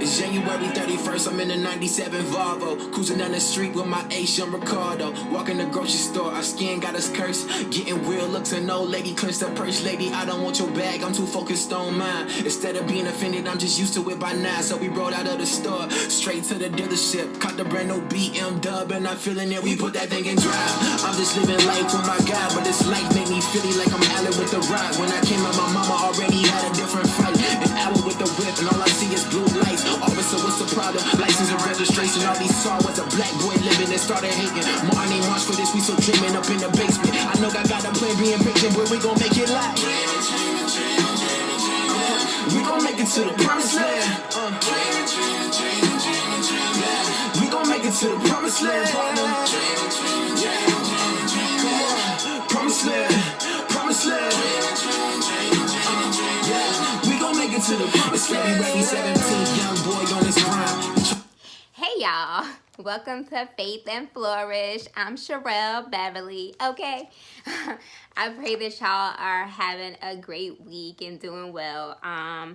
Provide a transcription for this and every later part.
It's January 31st, I'm in a 97 Volvo, cruising down the street with my ace, young Ricardo. Walking the grocery store, our skin got us cursed. Getting weird looks, an old lady clenched her purse. Lady, I don't want your bag, I'm too focused on mine. Instead of being offended, I'm just used to it by now. So we rode out of the store, straight to the dealership. Caught the brand new BM dub, and I'm feeling it, we put that thing in drive. I'm just living life with my guy, but this life made me feel like I'm Allen with the rock. When I came out, my mama already had a different fight. An hour with the whip, and all I see is blue lights. Officer, what's the problem? License and registration. All he saw was a black boy living and started hating. More ain't much for this, we still dreaming up in the basement. I know I got a plan, being patient, but we gon' make it live. We gon' make it to the promised land. We gon' make it to the promised land. Promised land, promised land. We gon' make it to the promised land. February 17th, young boy on his prime. Hey y'all, welcome to Faith and Flourish. I'm Sherelle Beverly, okay? I pray that y'all are having a great week and doing well. I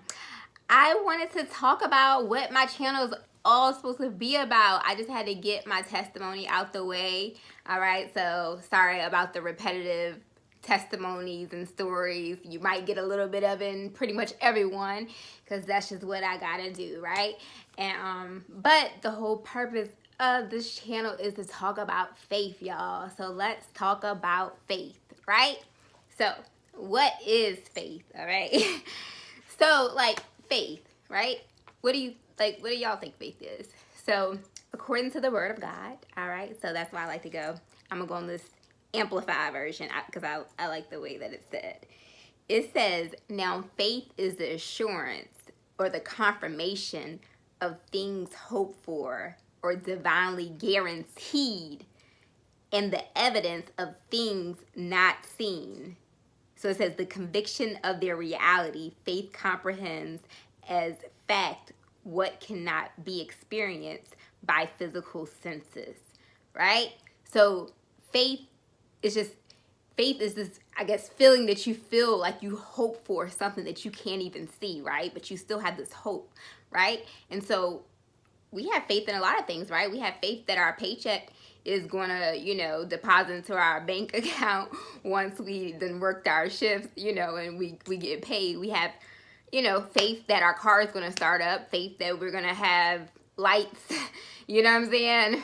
wanted to talk about what my channel is all supposed to be about. I just had to get my testimony out the way, all right? So sorry about the repetitive testimonies and stories. You might get a little bit of it in pretty much everyone, because that's just what I gotta do, right? And but the whole purpose of this channel is to talk about faith, y'all. So let's talk about faith, right? So what is faith? All right. So like faith, right? What do y'all think faith is? So according to the word of God, all right, so that's why I like to go. I'm gonna go on this amplified version because I like the way that it's said. It says, now faith is the assurance or the confirmation of things hoped for or divinely guaranteed, and the evidence of things not seen. So it says the conviction of their reality. Faith comprehends as fact what cannot be experienced by physical senses, right? So faith is this, I guess, feeling that you feel like you hope for something that you can't even see, right? But you still have this hope, right? And so we have faith in a lot of things, right? We have faith that our paycheck is going to, deposit into our bank account once we then worked our shifts, and we get paid. We have, faith that our car is going to start up, faith that we're going to have lights, you know what I'm saying?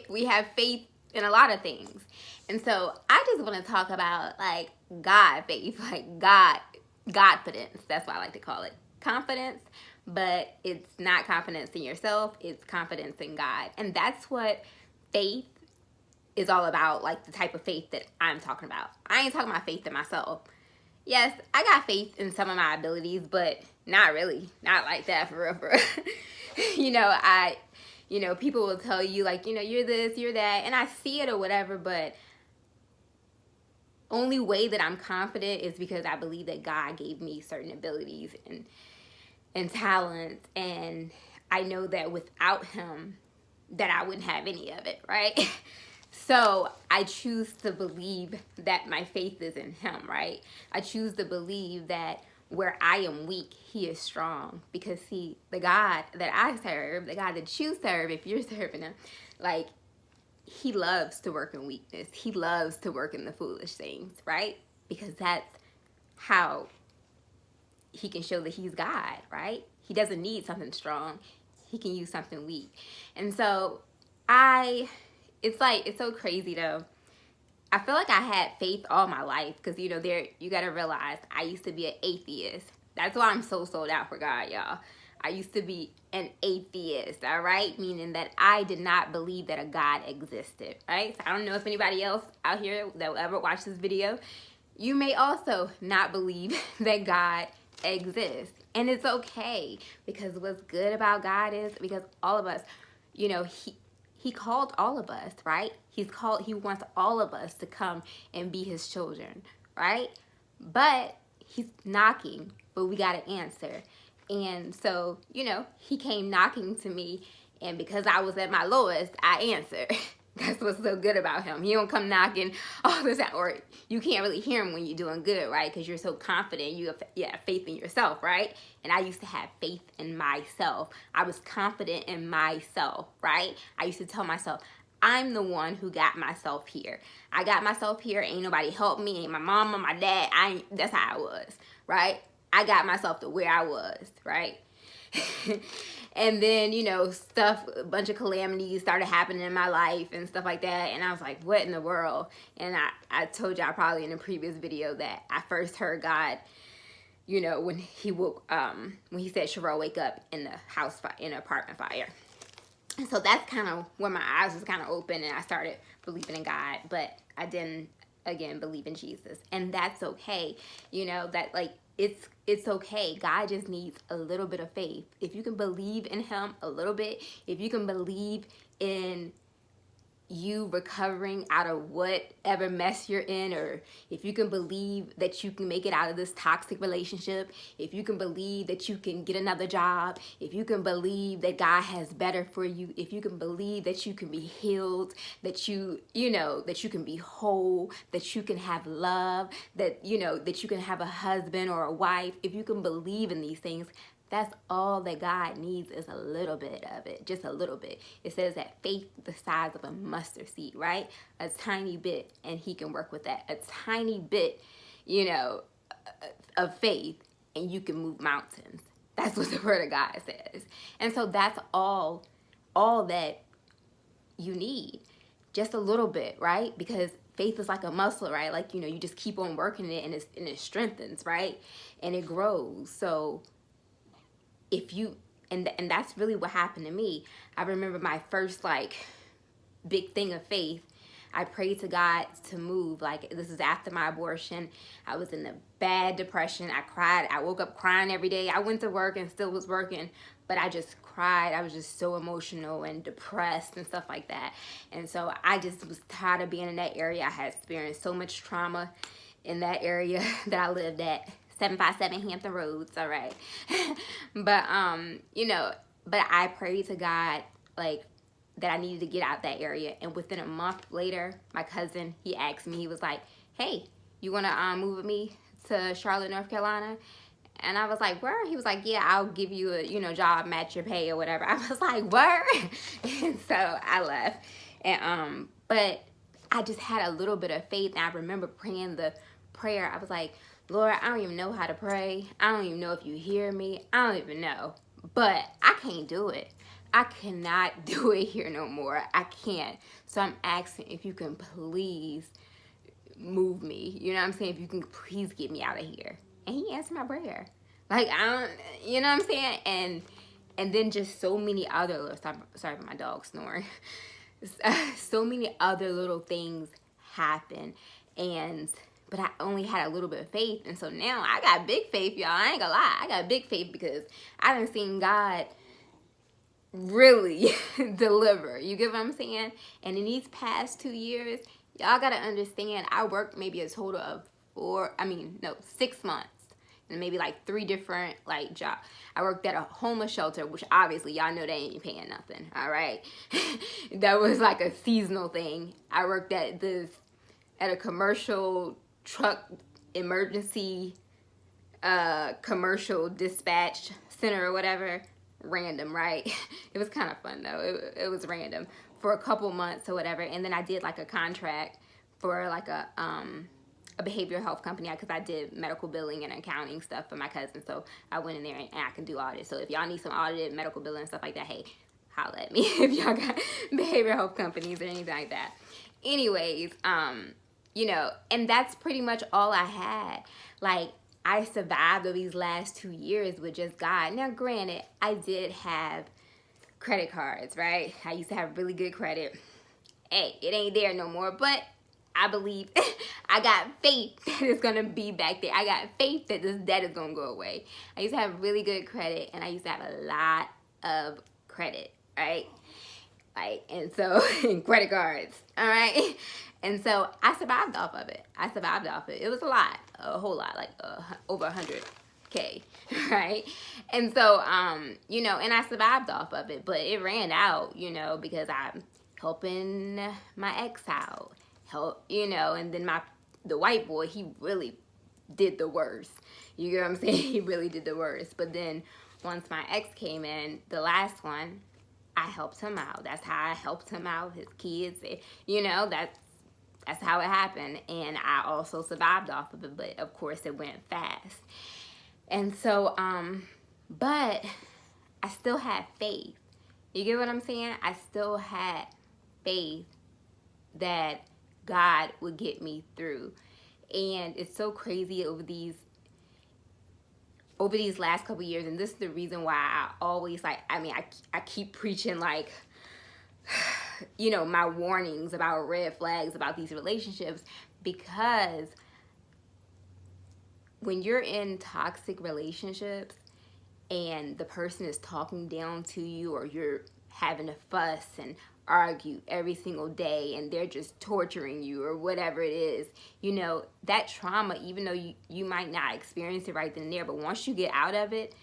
We have faith in a lot of things. And so I just want to talk about like God faith, like Godfidence. That's what I like to call it. Confidence, but it's not confidence in yourself. It's confidence in God. And that's what faith is all about, like the type of faith that I'm talking about. I ain't talking about faith in myself. Yes, I got faith in some of my abilities, but not really. Not like that for real, for real. People will tell you like, you're this, you're that, and I see it or whatever, but only way that I'm confident is because I believe that God gave me certain abilities and talents, and I know that without him that I wouldn't have any of it, right? So I choose to believe that my faith is in him, right? I choose to believe that where I am weak, he is strong, because the God that I serve, the God that you serve, if you're serving him, like, he loves to work in weakness. He loves to work in the foolish things, right? Because that's how he can show that he's God, right? He doesn't need something strong. He can use something weak. And so it's so crazy though. I feel like I had faith all my life because, you got to realize I used to be an atheist. That's why I'm so sold out for God, y'all. I used to be an atheist, all right? Meaning that I did not believe that a God existed, right? So I don't know if anybody else out here that will ever watch this video, you may also not believe that God exists. And it's okay, because what's good about God is because all of us, he called all of us, right? He wants all of us to come and be his children, right? But he's knocking, but we got to answer. And so, he came knocking to me, and because I was at my lowest, I answered. That's what's so good about him. He don't come knocking all this out, or you can't really hear him when you're doing good, right? Because you're so confident. You have faith in yourself, right? And I used to have faith in myself. I was confident in myself, right? I used to tell myself, I'm the one who got myself here. I got myself here. Ain't nobody helped me. Ain't my mom or my dad. That's how I was, right? I got myself to where I was, right? And then, you know, a bunch of calamities started happening in my life and stuff like that. And I was like, what in the world? And I told y'all probably in a previous video that I first heard God, you know, when he said, Sherelle, wake up in the apartment fire. And so that's kind of when my eyes was kind of open and I started believing in God. But I didn't, again, believe in Jesus. And that's okay. You know, that like, it's okay. God just needs a little bit of faith. If you can believe in him a little bit, if you can believe in you recovering out of whatever mess you're in, or if you can believe that you can make it out of this toxic relationship, if you can believe that you can get another job, if you can believe that God has better for you, if you can believe that you can be healed, that you know, that you can be whole, that you can have love, that, you know, that you can have a husband or a wife, if you can believe in these things, that's all that God needs, is a little bit of it, just a little bit. It says that faith the size of a mustard seed, right? A tiny bit, and he can work with that. A tiny bit, you know, of faith, and you can move mountains. That's what the word of God says. And so that's all that you need, just a little bit, right? Because faith is like a muscle, right? Like, you know, you just keep on working it, and it strengthens, right? And it grows. So if you, and that's really what happened to me. I remember my first like big thing of faith. I prayed to God to move. Like, this is after my abortion. I was in a bad depression. I cried. I woke up crying every day. I went to work and still was working, but I just cried. I was just so emotional and depressed and stuff like that. And so I just was tired of being in that area. I had experienced so much trauma in that area that I lived at. 757 Hampton Roads, all right. But, you know, but I prayed to God, like, that I needed to get out that area. And within a month later, my cousin, he asked me, he was like, hey, you want to move with me to Charlotte, North Carolina? And I was like, where? He was like, yeah, I'll give you a, you know, job, match your pay or whatever. I was like, where? And so I left. And, but I just had a little bit of faith. And I remember praying the prayer. I was like, Lord, I don't even know how to pray. I don't even know if you hear me. I don't even know. But I can't do it. I cannot do it here no more. I can't. So I'm asking if you can please move me. You know what I'm saying? If you can please get me out of here. And he answered my prayer. Like, I don't, you know what I'm saying? And then just so many other, sorry for my dog snoring. So many other little things happen. But I only had a little bit of faith. And so now I got big faith, y'all. I ain't gonna lie. I got big faith because I done seen God really deliver. You get what I'm saying? And in these past 2 years, y'all gotta understand, I worked maybe a total of 6 months. And maybe like 3 different like jobs. I worked at a homeless shelter, which obviously y'all know they ain't paying nothing, all right? That was like a seasonal thing. I worked at a commercial truck emergency commercial dispatch center or whatever. Random, right? It was kind of fun though. It was random for a couple months or whatever. And then I did like a contract for like a behavioral health company because I did medical billing and accounting stuff for my cousin. So I went in there and I can do audit. So if y'all need some audited medical billing and stuff like that, hey, holla at me if y'all got behavioral health companies or anything like that. Anyways, you know, and that's pretty much all I had. Like, I survived over these last 2 years with just God. Now, granted, I did have credit cards, right? I used to have really good credit. Hey, it ain't there no more, but I believe, I got faith that it's going to be back there. I got faith that this debt is going to go away. I used to have really good credit, and I used to have a lot of credit, right? Like, and so, credit cards, all right? And so, I survived off of it. It was a lot, a whole lot, like over 100K, right? And so, you know, and I survived off of it, but it ran out, you know, because I helping my ex out, and then the white boy, he really did the worst. You get what I'm saying? He really did the worst. But then once my ex came in, the last one, I helped him out. That's how I helped him out. His kids, that's how it happened. And I also survived off of it, but of course it went fast. And so, but I still had faith. You get what I'm saying? I still had faith that God would get me through. And it's so crazy over these last couple years, and this is the reason why I always I keep preaching my warnings about red flags about these relationships, because when you're in toxic relationships and the person is talking down to you, or you're having a fuss and argue every single day and they're just torturing you or whatever it is, that trauma, even though you might not experience it right then and there, but once you get out of it,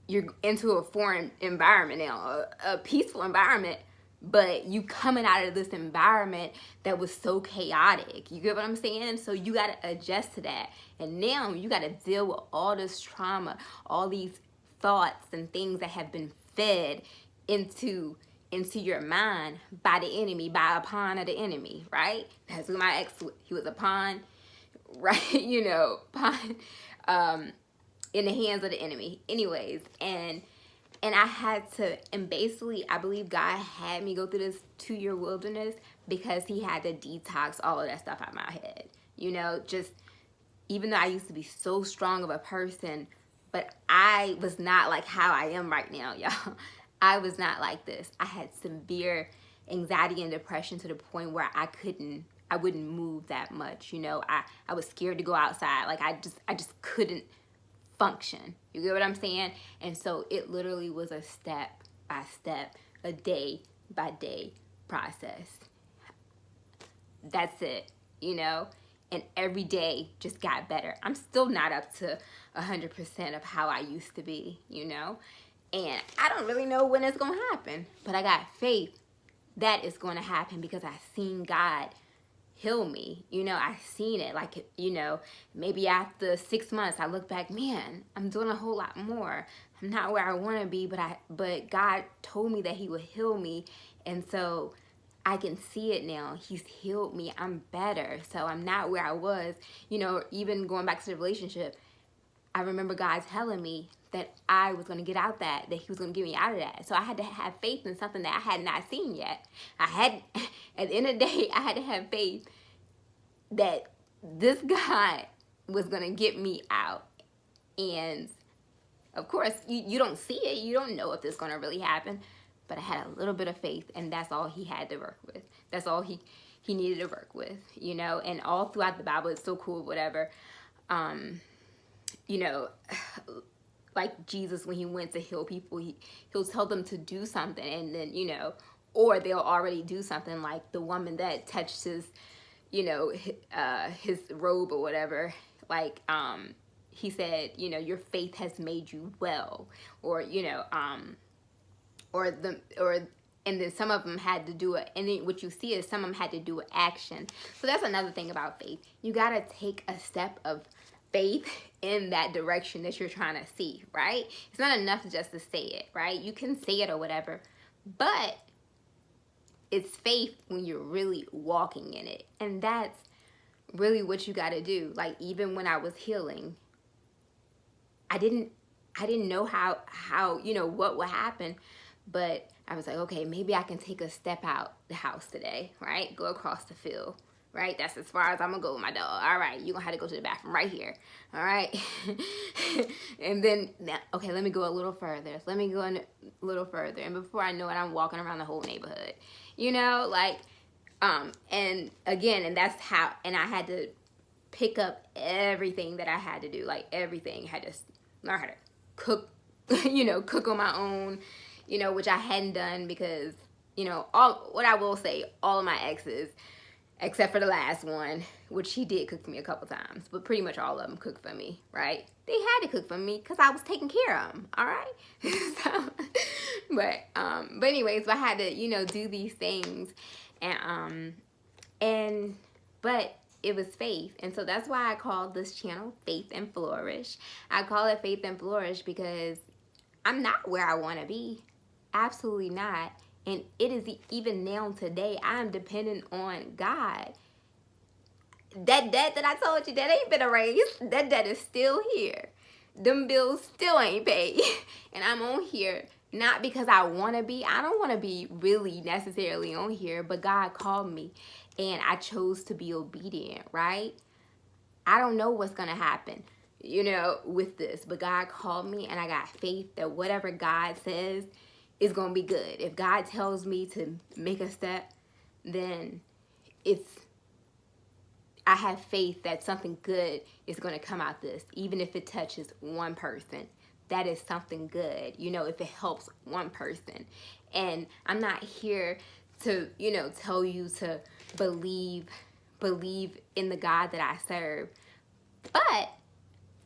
you're into a foreign environment now, a peaceful environment, but you coming out of this environment that was so chaotic. You get what I'm saying? So you got to adjust to that. And now you got to deal with all this trauma, all these thoughts and things that have been fed into your mind by the enemy, by a pawn of the enemy, right? That's who my ex, he was a pawn, right? Pawn in the hands of the enemy. Anyways, and I had to, and basically I believe God had me go through this 2-year wilderness because he had to detox all of that stuff out of my head. Just even though I used to be so strong of a person, but I was not like how I am right now, y'all. I was not like this. I had severe anxiety and depression to the point where I wouldn't move that much. I was scared to go outside. Like I just couldn't function. You get what I'm saying? And so it literally was a step by step, a day by day process. That's it, and every day just got better. I'm still not up to 100% of how I used to be, and I don't really know when it's going to happen, but I got faith that it's going to happen because I've seen God heal me. I've seen it. Maybe after 6 months, I look back, man, I'm doing a whole lot more. I'm not where I want to be, but God told me that he would heal me. And so I can see it now. He's healed me. I'm better. So I'm not where I was. Even going back to the relationship, I remember God telling me that I was going to get out that he was going to get me out of that. So I had to have faith in something that I had not seen yet. At the end of the day, I had to have faith that this God was going to get me out. And of course, you don't see it. You don't know if it's going to really happen. But I had a little bit of faith, and that's all he had to work with. That's all he needed to work with, and all throughout the Bible, it's so cool, whatever. Like Jesus, when he went to heal people, he'll tell them to do something, and then, or they'll already do something, like the woman that touched his, his robe or whatever, like, he said, your faith has made you well, or, and then some of them had to do it, and then what you see is some of them had to do an action. So that's another thing about faith. You got to take a step of faith in that direction that you're trying to see, right? It's not enough just to say it, right? You can say it or whatever, but it's faith when you're really walking in it. And that's really what you got to do. Like, even when I was healing, I didn't know how what would happen, but I was like, okay, maybe I can take a step out the house today, right? Go across the field, right? That's as far as I'm gonna go with my dog. All right, you're gonna have to go to the bathroom right here, all right? And then, okay, let me go a little further. Let me go a little further. And before I know it, I'm walking around the whole neighborhood, and again, and that's how, and I had to pick up everything that I had to do, like everything. I had to learn how to cook, cook on my own, which I hadn't done because, what I will say, all of my exes, except for the last one, which he did cook for me a couple times, but pretty much all of them cooked for me, right? They had to cook for me because I was taking care of them, all right? But anyways, I had to, do these things, but it was faith. And so that's why I called this channel Faith and Flourish. I call it Faith and Flourish because I'm not where I want to be. Absolutely not. And it is even now today, I'm dependent on God. That debt that I told you, that ain't been erased. That debt is still here. Them bills still ain't paid. And I'm on here not because I want to be. I don't want to be really necessarily on here, but God called me and I chose to be obedient, right? I don't know what's going to happen, with this, but God called me and I got faith that whatever God says is going to be good. If God tells me to make a step, then I have faith that something good is going to come out this, even if it touches one person. That is something good, if it helps one person. And I'm not here to, tell you to believe in the God that I serve. But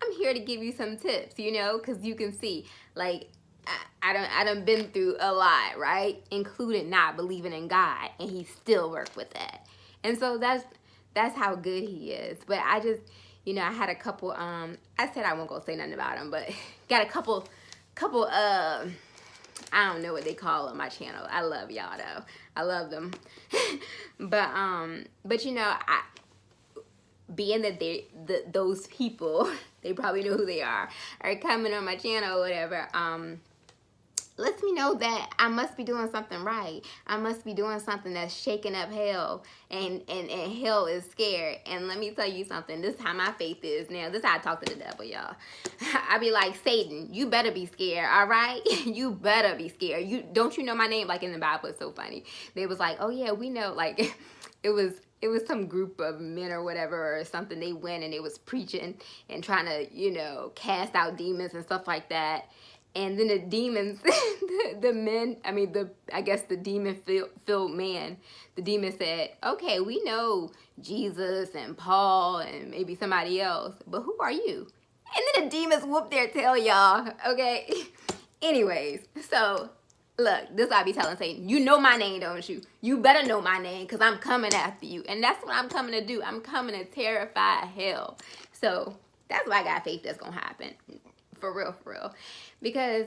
I'm here to give you some tips, because you can see, like, I done been through a lot, right? Including not believing in God, and he still worked with that. And so that's how good he is. But I just, I had a couple, I said I won't go say nothing about him, but got a couple, I don't know what they call on my channel. I love y'all though. I love them. but being that those people, they probably know who they are coming on my channel or whatever, lets me know that I must be doing something right. I must be doing something that's shaking up hell, and hell is scared. And let me tell you something, this is how my faith is now. This is how I talk to the devil, y'all. I be like, Satan, you better be scared, all right? You better be scared. Don't you know my name? Like in the Bible, it's so funny. They was like, oh yeah, we know, like, it was some group of men or whatever or something. They went and they was preaching and trying to, cast out demons and stuff like that. And then the demons, I guess the demon-filled man, the demon said, okay, we know Jesus and Paul and maybe somebody else, but who are you? And then the demons whoop their tail, y'all, okay? Anyways, so look, this I be telling Satan, you know my name, don't you? You better know my name, because I'm coming after you. And that's what I'm coming to do. I'm coming to terrify hell. So that's why I got faith that's going to happen. For real. Because